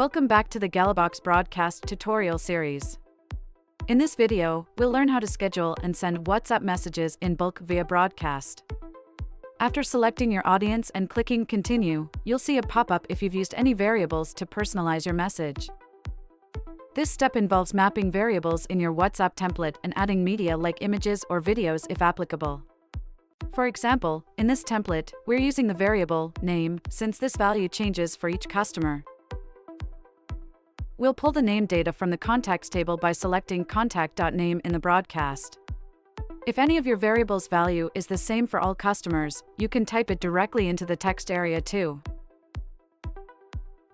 Welcome back to the Gallabox broadcast tutorial series. In this video, we'll learn how to schedule and send WhatsApp messages in bulk via broadcast. After selecting your audience and clicking Continue, you'll see a pop-up if you've used any variables to personalize your message. This step involves mapping variables in your WhatsApp template and adding media like images or videos if applicable. For example, in this template, we're using the variable name since this value changes for each customer. We'll pull the name data from the contacts table by selecting contact.name in the broadcast. If any of your variables' value is the same for all customers, you can type it directly into the text area too.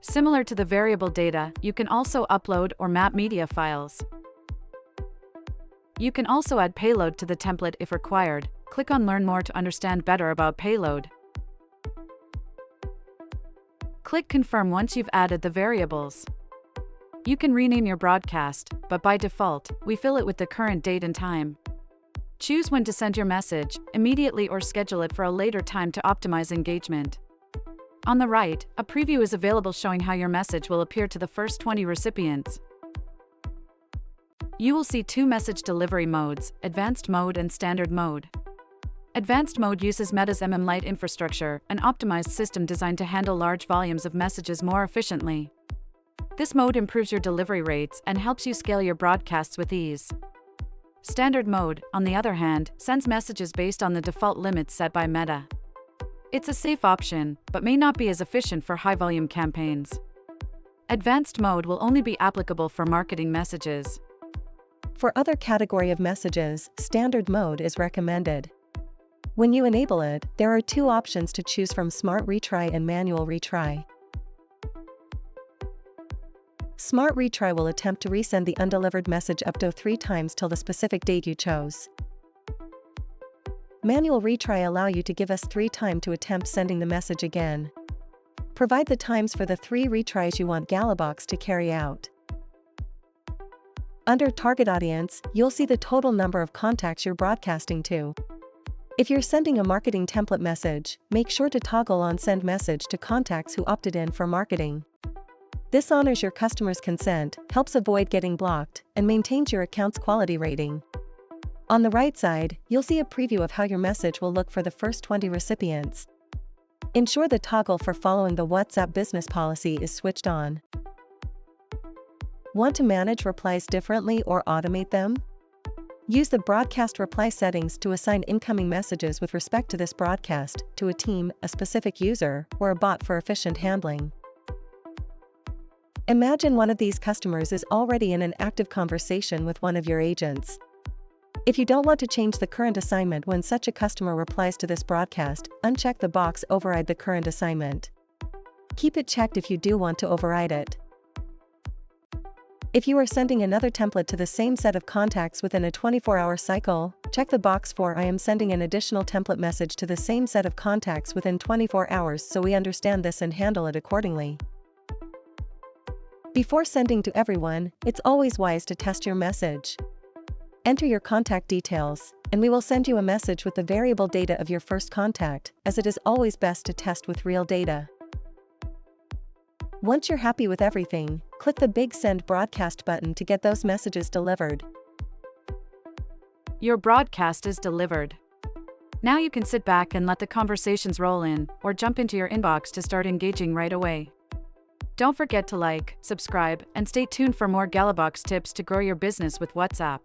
Similar to the variable data, you can also upload or map media files. You can also add payload to the template if required. Click on Learn More to understand better about payload. Click Confirm once you've added the variables. You can rename your broadcast, but by default, we fill it with the current date and time. Choose when to send your message, immediately or schedule it for a later time to optimize engagement. On the right, a preview is available showing how your message will appear to the first 20 recipients. You will see two message delivery modes, Advanced Mode and Standard Mode. Advanced Mode uses Meta's Lite infrastructure, an optimized system designed to handle large volumes of messages more efficiently. This mode improves your delivery rates and helps you scale your broadcasts with ease. Standard Mode, on the other hand, sends messages based on the default limits set by Meta. It's a safe option, but may not be as efficient for high-volume campaigns. Advanced Mode will only be applicable for marketing messages. For other category of messages, Standard Mode is recommended. When you enable it, there are two options to choose from: Smart Retry and Manual Retry. Smart Retry will attempt to resend the undelivered message up to 3 times till the specific date you chose. Manual Retry allow you to give us 3 times to attempt sending the message again. Provide the times for the 3 retries you want Gallabox to carry out. Under Target Audience, you'll see the total number of contacts you're broadcasting to. If you're sending a marketing template message, make sure to toggle on Send Message to contacts who opted in for marketing. This honors your customer's consent, helps avoid getting blocked, and maintains your account's quality rating. On the right side, you'll see a preview of how your message will look for the first 20 recipients. Ensure the toggle for following the WhatsApp business policy is switched on. Want to manage replies differently or automate them? Use the broadcast reply settings to assign incoming messages with respect to this broadcast to a team, a specific user, or a bot for efficient handling. Imagine one of these customers is already in an active conversation with one of your agents. If you don't want to change the current assignment when such a customer replies to this broadcast, uncheck the box Override the current assignment. Keep it checked if you do want to override it. If you are sending another template to the same set of contacts within a 24-hour cycle, check the box for I am sending an additional template message to the same set of contacts within 24 hours so we understand this and handle it accordingly. Before sending to everyone, it's always wise to test your message. Enter your contact details, and we will send you a message with the variable data of your first contact, as it is always best to test with real data. Once you're happy with everything, click the big Send Broadcast button to get those messages delivered. Your broadcast is delivered. Now you can sit back and let the conversations roll in, or jump into your inbox to start engaging right away. Don't forget to like, subscribe, and stay tuned for more Gallabox tips to grow your business with WhatsApp.